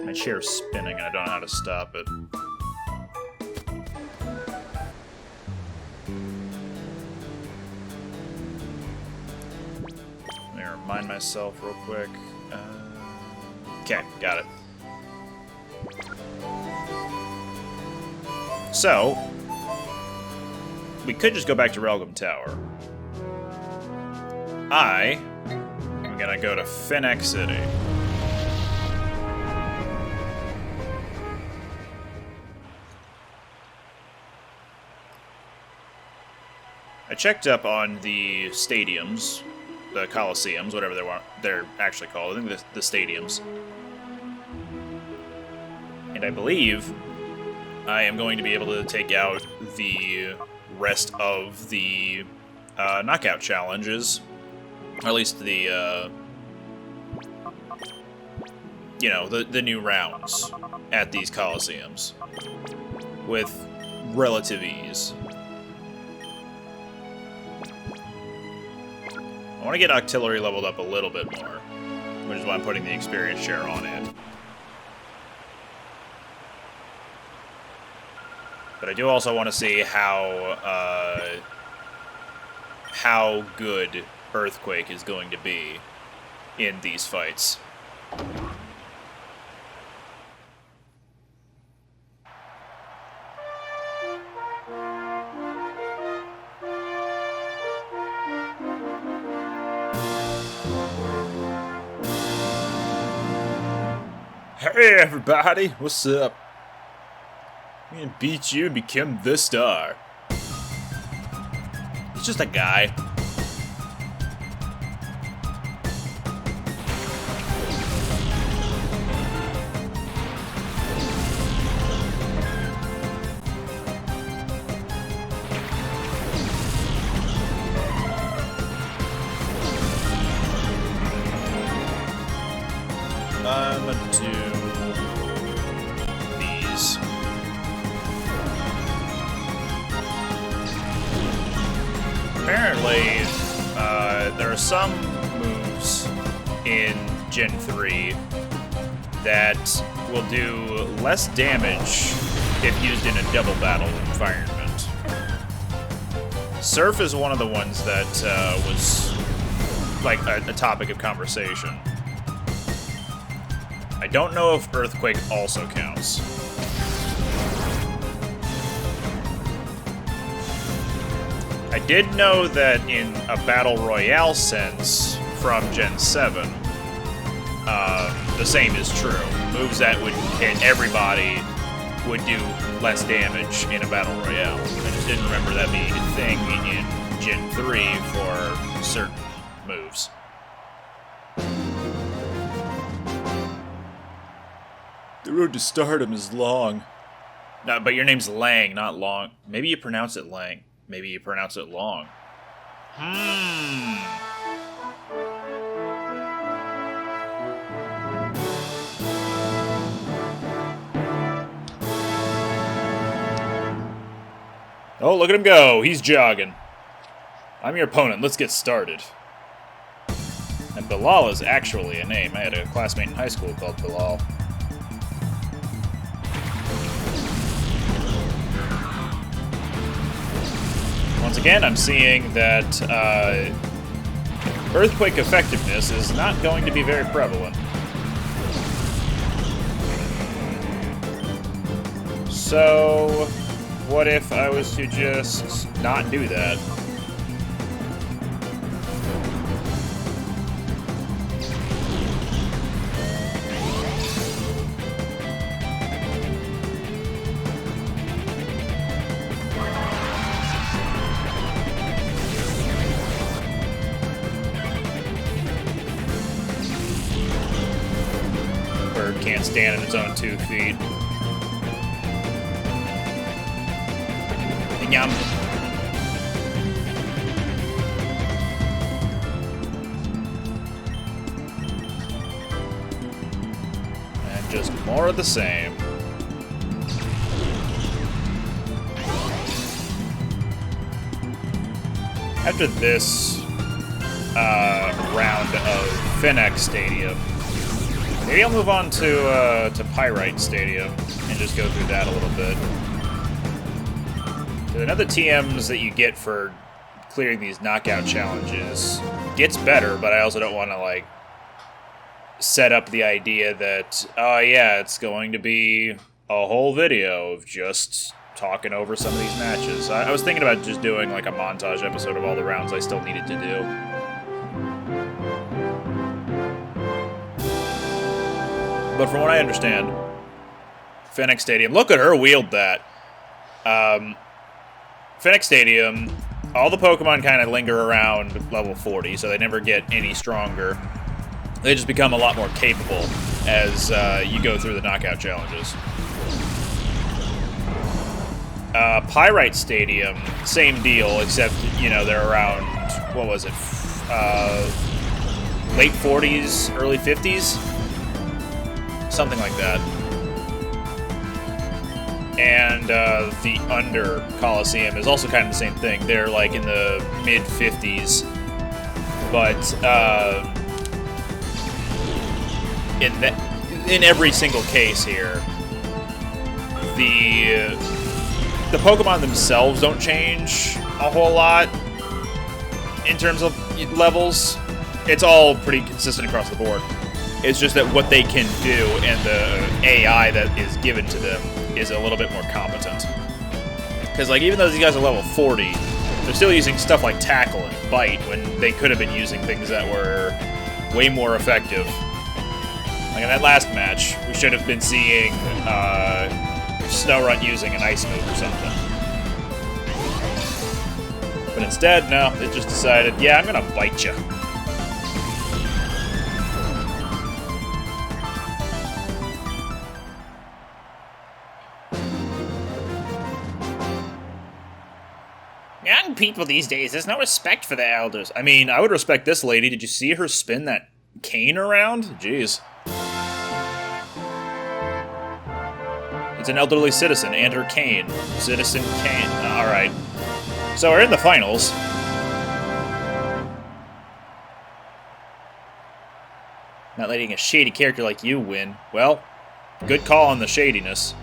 My chair's spinning and I don't know how to stop it. Let me remind myself real quick. Okay, got it. So, we could just go back to Relgum Tower. I am gonna go to Finnex City. I checked up on the stadiums, the Colosseums, whatever they're actually called. I think the stadiums. And I believe I am going to be able to take out the rest of the knockout challenges. Or at least the, you know, the new rounds at these Colosseums. With relative ease. I want to get artillery leveled up a little bit more, which is why I'm putting the experience share on it. But I do also want to see how good Earthquake is going to be in these fights. Hey everybody, what's up? I'm gonna beat you and become the star. He's just a guy. I'm gonna do these. Apparently, there are some moves in Gen 3 that will do less damage if used in a double battle environment. Surf is one of the ones that was like a topic of conversation. I don't know if Earthquake also counts. I did know that in a Battle Royale sense from Gen 7, the same is true. Moves that would hit everybody would do less damage in a Battle Royale. I just didn't remember that being a thing in Gen 3 for certain moves. The road to stardom is long. No, but your name's Lang, not Long. Maybe you pronounce it Lang. Maybe you pronounce it Long. Oh, look at him go. He's jogging. I'm your opponent. Let's get started. And Bilal is actually a name. I had a classmate in high school called Bilal. Once again, I'm seeing that Earthquake effectiveness is not going to be very prevalent. So, what if I was to just not do that? Can't stand on its own 2 feet. Yum. And just more of the same. After this round of Finnex Stadium, I Maybe I'll move on to Pyrite Stadium and just go through that a little bit. I know the TMs that you get for clearing these knockout challenges gets better, but I also don't want to, like, set up the idea that, oh yeah, it's going to be a whole video of just talking over some of these matches. I was thinking about just doing, like, a montage episode of all the rounds I still needed to do. But from what I understand, Finnex Stadium, look at her wield that. Finnex Stadium, all the Pokemon kind of linger around level 40, so they never get any stronger. They just become a lot more capable as you go through the knockout challenges. Pyrite Stadium, same deal, except, you know, they're around, what was it, late 40s, early 50s? Something like that. And the Under Colosseum is also kind of the same thing. They're like in the mid-50s, but in every single case here, the Pokemon themselves don't change a whole lot in terms of levels. It's all pretty consistent across the board. It's just that what they can do and the AI that is given to them is a little bit more competent. Because, like, even though these guys are level 40, they're still using stuff like Tackle and Bite when they could have been using things that were way more effective. Like in that last match, we should have been seeing Snorunt using an Ice move or something. But instead, no, it just decided, yeah, I'm gonna bite you. Young people these days, there's no respect for the elders. I mean, I would respect this lady. Did you see her spin that cane around? Jeez. It's an elderly citizen and her cane. Citizen cane. Alright. So we're in the finals. Not letting a shady character like you win. Well, good call on the shadiness.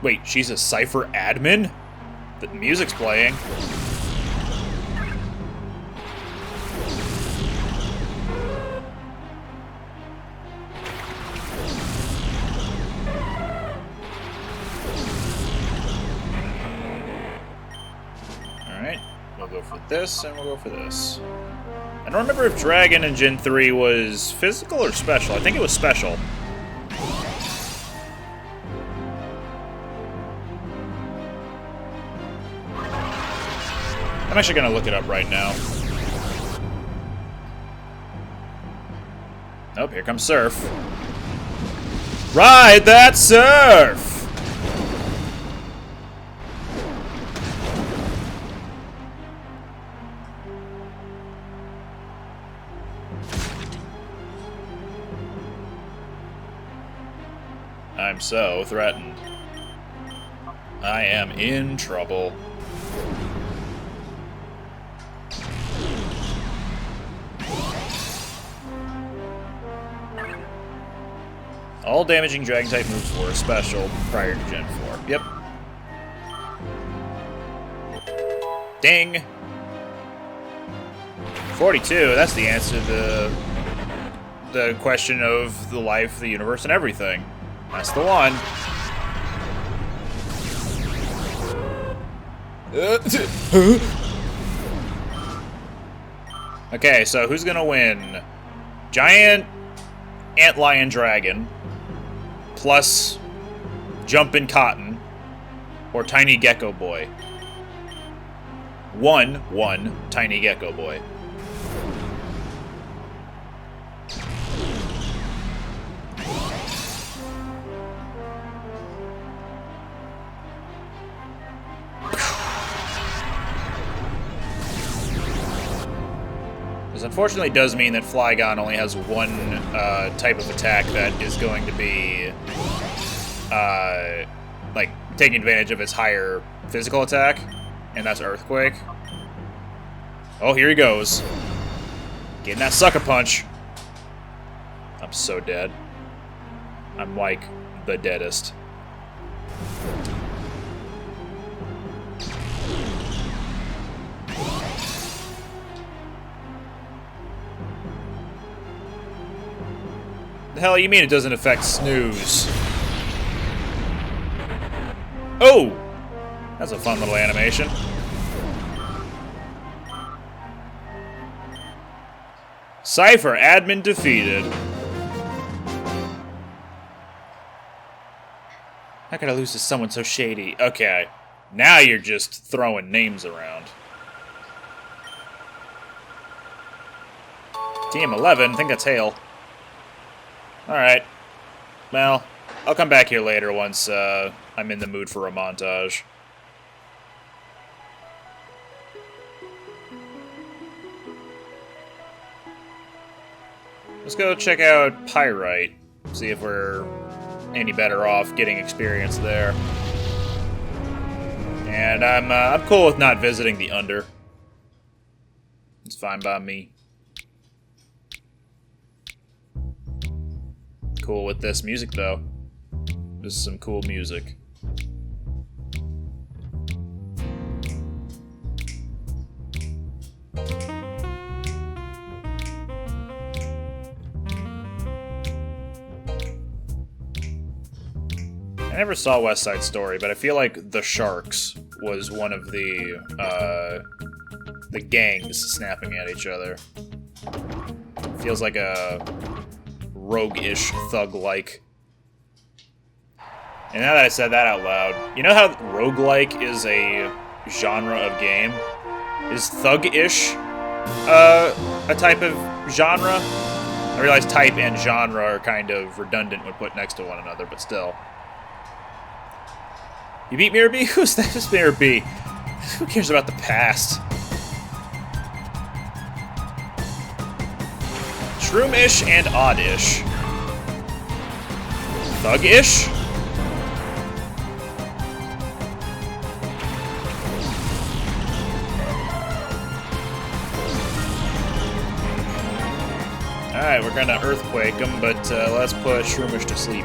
Wait, she's a Cipher admin? The music's playing. Alright, we'll go for this and we'll go for this. I don't remember if Dragon in Gen 3 was physical or special. I think it was special. I'm actually going to look it up right now. Oh, here comes Surf. Ride that surf! I'm so threatened. I am in trouble. All damaging Dragon-type moves were special prior to Gen 4. Yep. Ding! 42, that's the answer to the question of the life, the universe, and everything. That's the one. Okay, so who's gonna win? Giant Antlion Dragon plus Jumpin' Cotton or Tiny Gecko Boy? One Tiny Gecko Boy. This unfortunately does mean that Flygon only has one type of attack that is going to be like taking advantage of its higher physical attack, and that's Earthquake. Oh, here he goes. Getting that sucker punch. I'm so dead. I'm like the deadest. The hell you mean it doesn't affect snooze? Oh! That's a fun little animation. Cipher, admin defeated. How could I lose to someone so shady? Okay, now you're just throwing names around. Team 11, I think that's Hale. Alright. Well, I'll come back here later once I'm in the mood for a montage. Let's go check out Pyrite. See if we're any better off getting experience there. And I'm cool with not visiting the Under. It's fine by me. Cool with this music, though. This is some cool music. I never saw West Side Story, but I feel like the Sharks was one of the gangs snapping at each other. Feels like a rogue-ish, thug-like. And now that I said that out loud, you know how roguelike is a genre of game? Is thug-ish a type of genre? I realize type and genre are kind of redundant when put next to one another, but still. You beat Mirror B? Who's that? Just Mirror B. Who cares about the past? Shroom-ish and odd-ish. Thug-ish? Alright, we're gonna earthquake him, but let's put Shroomish to sleep.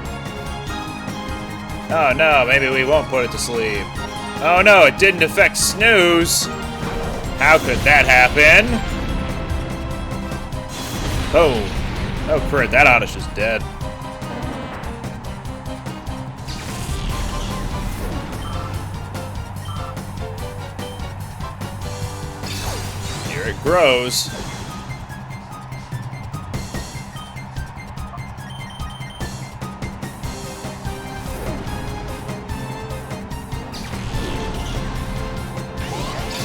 Oh no, maybe we won't put it to sleep. Oh no, it didn't affect snooze! How could that happen? Oh. Oh crit, that Oddish is dead. Here it grows.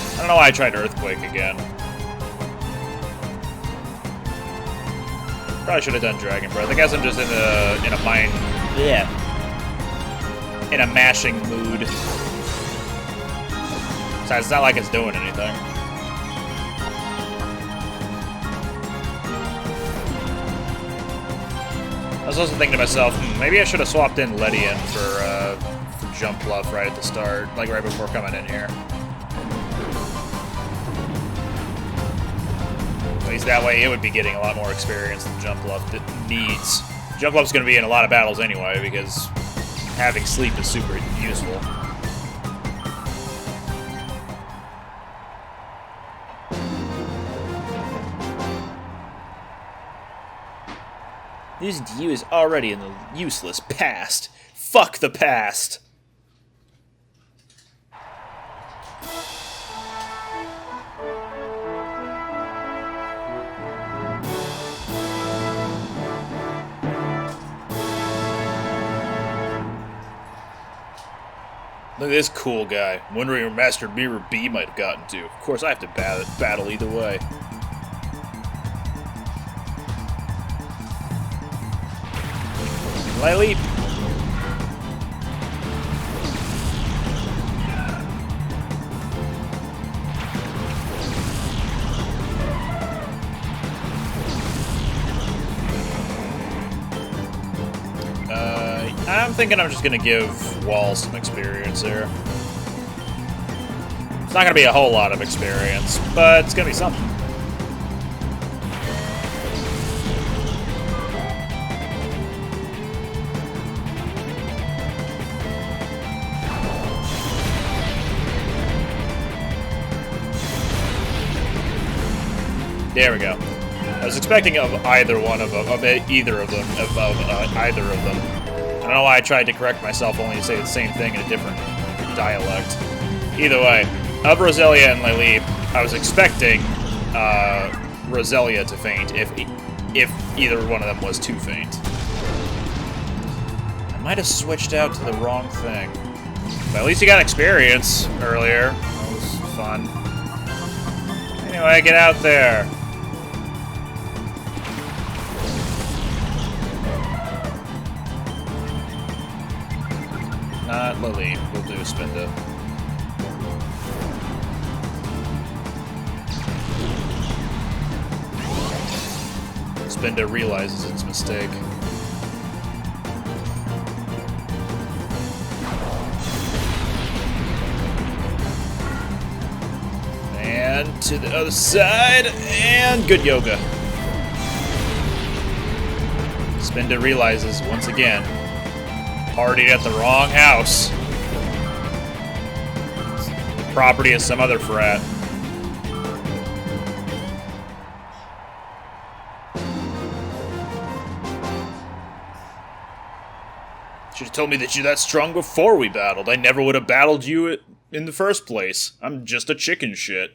I don't know why I tried Earthquake again. Probably should have done Dragon Breath. I guess I'm just in a mind, yeah, in a mashing mood. Besides, it's not like it's doing anything. I was also thinking to myself, maybe I should have swapped in Lydian for Jump Bluff right at the start, like right before coming in here. At least that way it would be getting a lot more experience than Jump Bluff needs. Jump Bluff's going to be in a lot of battles anyway, because having sleep is super useful. Losing to you is already in the useless past. Fuck the past! Look at this cool guy. I'm wondering where Master Mirror B might have gotten to. Of course, I have to battle either way. Light leap. I'm thinking I'm just gonna give Wall some experience here. It's not gonna be a whole lot of experience, but it's gonna be something. There we go. I was expecting of either one of them, either of them. I don't know why I tried to correct myself, only to say the same thing in a different dialect. Either way, of Roselia and Lily, I was expecting Roselia to faint if either one of them was too faint. I might have switched out to the wrong thing. But at least you got experience earlier. That was fun. Anyway, get out there. Not Lily. We'll do Spinda. Spinda realizes its mistake. And to the other side, and good yoga. Spinda realizes once again, partied at the wrong house. Property of some other frat. Should have told me that you're that strong before we battled. I never would have battled you in the first place. I'm just a chicken shit.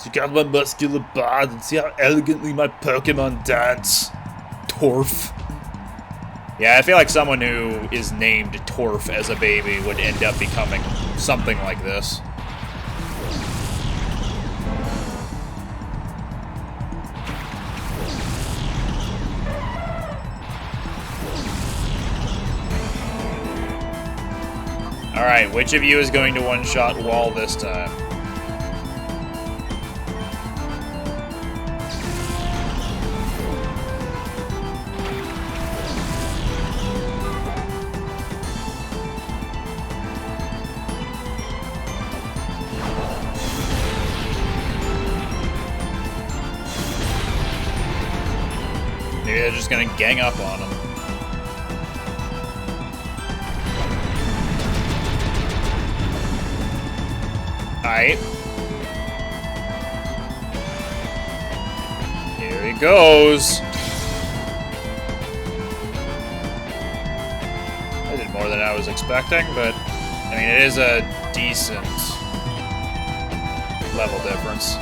Check out my muscular bod and see how elegantly my Pokémon dance. Torf. Yeah, I feel like someone who is named Torf as a baby would end up becoming something like this. Alright, which of you is going to one-shot Wall this time? Maybe they're just gonna gang up on him. Alright. Here he goes. I did more than I was expecting, but I mean, it is a decent level difference.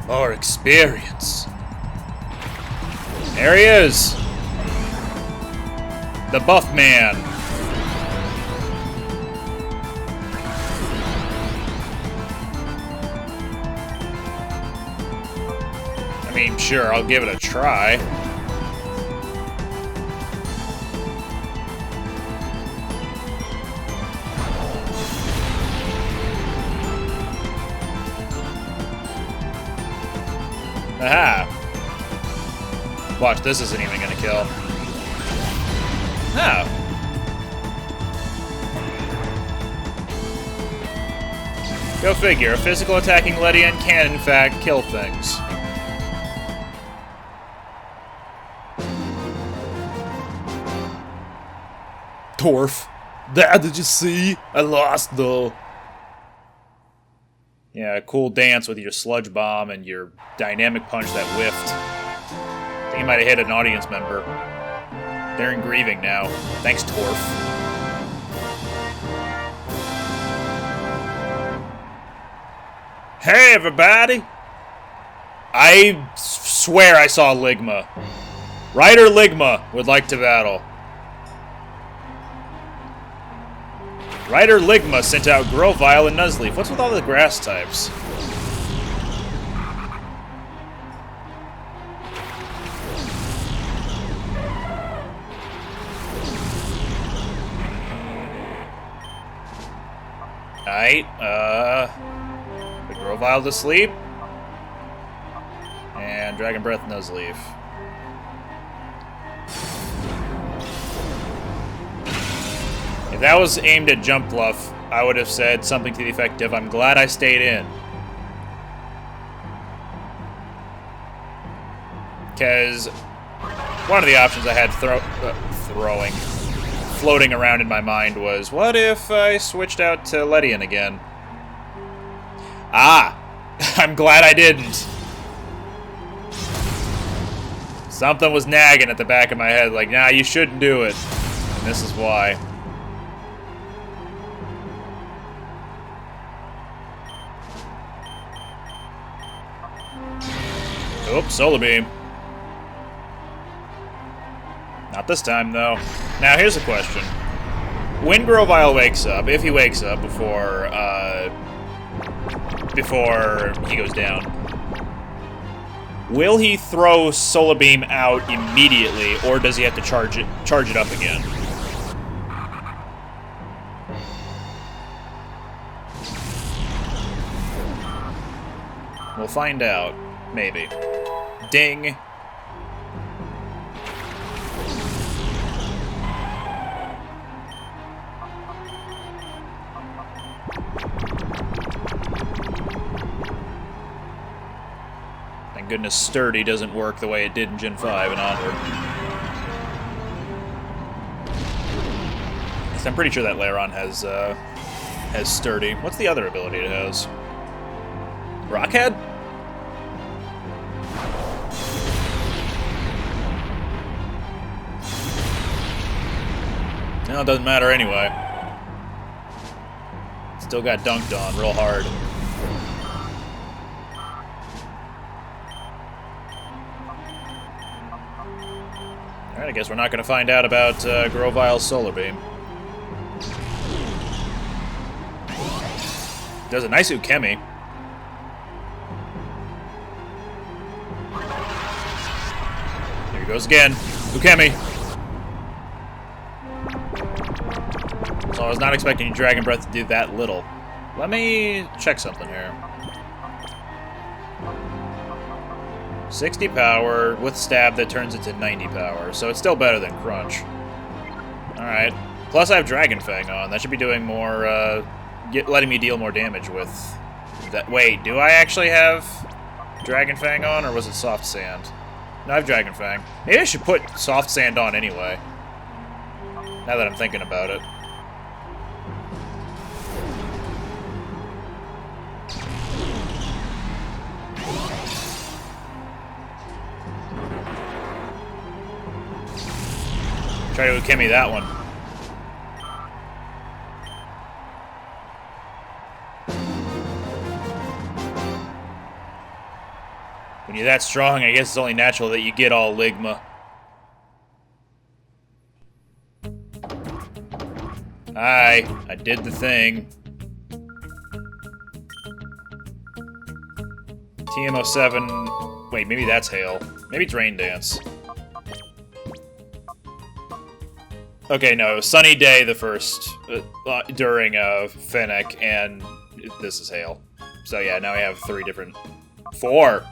More experience. There he is. The buff man. I mean, sure, I'll give it a try. Aha! Watch, this isn't even gonna kill. Oh. Go figure, a physical attacking Lydian can in fact kill things. Torf. That, did you see? I lost though. Yeah, cool dance with your sludge bomb and your dynamic punch that whiffed. I think you might have hit an audience member. They're in grieving now. Thanks, Torf. Hey, everybody! I swear I saw Ligma. Ryder Ligma would like to battle. Ryder Ligma sent out Grovyle and Nuzleaf. What's with all the grass types? Alright, put Grovyle to sleep. And Dragon Breath Nuzleaf. If that was aimed at Jump Bluff, I would have said something to the effect of, I'm glad I stayed in. Because one of the options I had floating around in my mind was, what if I switched out to Lydian again? Ah! I'm glad I didn't. Something was nagging at the back of my head, like, nah, you shouldn't do it. And this is why. Oops, Solar Beam. Not this time, though. Now, here's a question. When Grovyle wakes up, if he wakes up before he goes down, will he throw Solar Beam out immediately, or does he have to charge it up again? We'll find out. Maybe. Ding. Thank goodness Sturdy doesn't work the way it did in Gen 5 and onward. I'm pretty sure that Lairon has Sturdy. What's the other ability it has? Rockhead? No, it doesn't matter anyway. Still got dunked on real hard. Alright, I guess we're not going to find out about Grovyle's Solar Beam. Does a nice Ukemi. Here he goes again. Ukemi. So I was not expecting Dragon Breath to do that little. Let me check something here. 60 power with stab that turns it to 90 power, so it's still better than Crunch. Alright. Plus I have Dragon Fang on. That should be doing more, letting me deal more damage with that. Wait, do I actually have Dragon Fang on, or was it Soft Sand? No, I have Dragon Fang. Maybe I should put Soft Sand on anyway. Now that I'm thinking about it. Try to Ukemi that one. When you're that strong, I guess it's only natural that you get all Ligma. Hi, I did the thing. TM07... Wait, maybe that's Hail. Maybe it's Rain Dance. Okay, no, Sunny Day the first, during Finnex, and this is Hail. So yeah, now we have 4.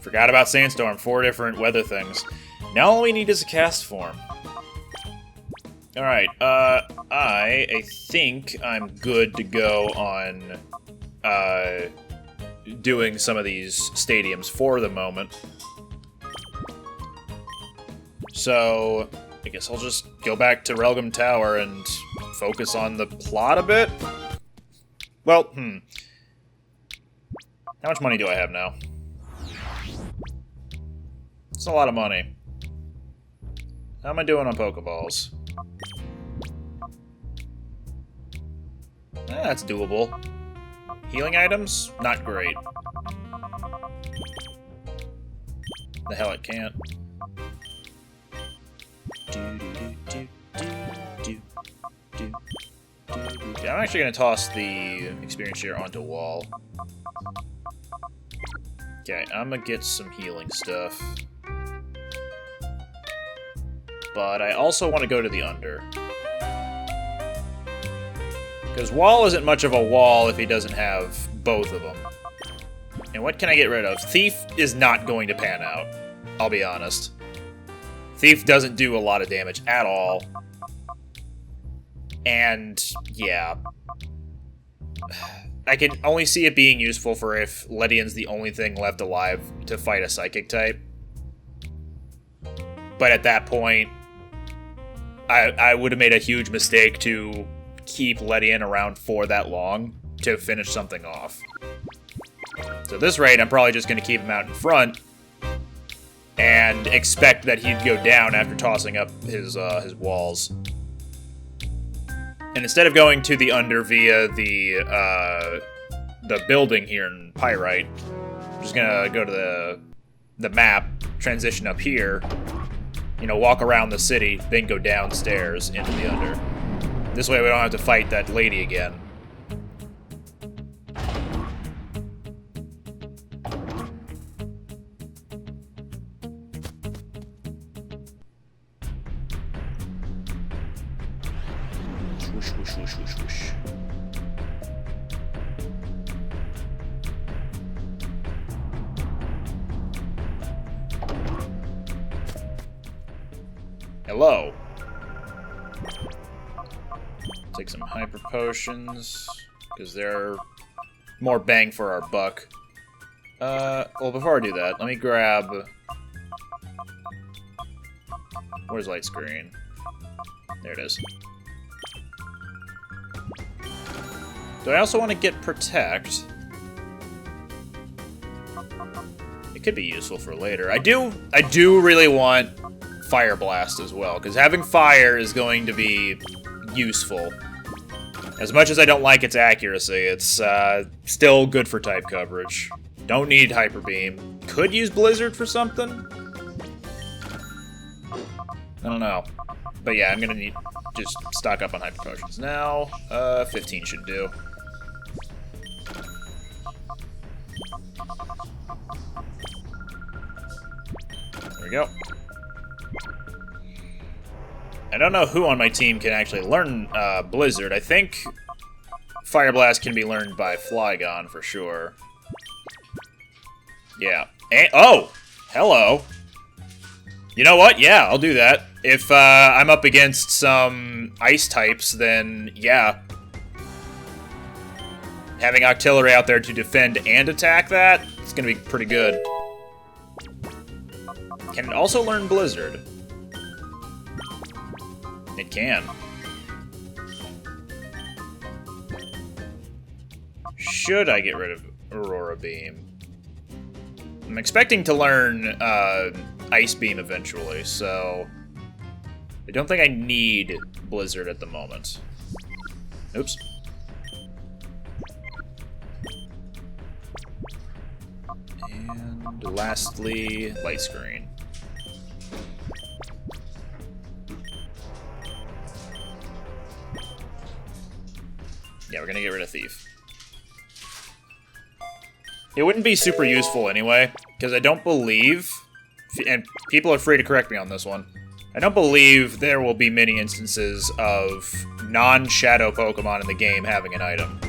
Forgot about Sandstorm, 4 different weather things. Now all we need is a cast form. Alright, I think I'm good to go on, doing some of these stadiums for the moment. So... I guess I'll just go back to Relgam Tower and focus on the plot a bit. Well, How much money do I have now? It's a lot of money. How am I doing on Pokeballs? That's doable. Healing items? Not great. The hell it can't. Okay, I'm actually going to toss the experience share onto wall. Okay, I'm going to get some healing stuff. But I also want to go to the under. Because wall isn't much of a wall if he doesn't have both of them. And what can I get rid of? Thief is not going to pan out. I'll be honest. Thief doesn't do a lot of damage at all. And, yeah. I can only see it being useful for if Lydian's the only thing left alive to fight a psychic type. But at that point, I would have made a huge mistake to keep Lydian around for that long to finish something off. So at this rate, I'm probably just going to keep him out in front and expect that he'd go down after tossing up his walls. And instead of going to the under via the building here in Pyrite, I'm just gonna go to the map, transition up here, you know, walk around the city, then go downstairs into the under. This way we don't have to fight that lady again. Whoosh, whoosh, whoosh, whoosh, whoosh. Hello. Take some hyper potions, because they're more bang for our buck. Well, before I do that, let me grab... Where's light screen? There it is. Do I also want to get Protect? It could be useful for later. I do really want Fire Blast as well, because having fire is going to be useful. As much as I don't like its accuracy, it's still good for type coverage. Don't need Hyper Beam. Could use Blizzard for something? I don't know. But yeah, I'm gonna need just stock up on Hyper Potions now. 15 should do. There we go. I don't know who on my team can actually learn Blizzard. I think Fire Blast can be learned by Flygon for sure. Yeah. And, oh! Hello! You know what? Yeah, I'll do that. If I'm up against some ice types, then yeah. Having Octillery out there to defend and attack that, it's gonna be pretty good. Can it also learn Blizzard? It can. Should I get rid of Aurora Beam? I'm expecting to learn Ice Beam eventually, so I don't think I need Blizzard at the moment. Oops. And lastly, Light Screen. Yeah, we're gonna get rid of Thief. It wouldn't be super useful anyway, because I don't believe, and people are free to correct me on this one, I don't believe there will be many instances of non-shadow Pokemon in the game having an item.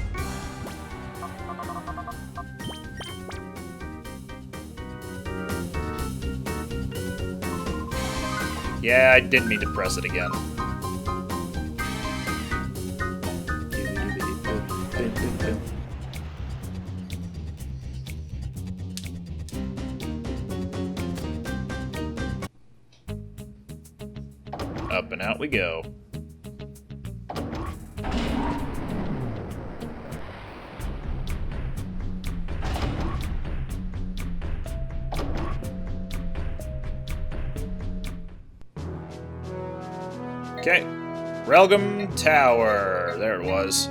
Yeah, I didn't mean to press it again. Up and out we go. Okay. Relgum Tower. There it was.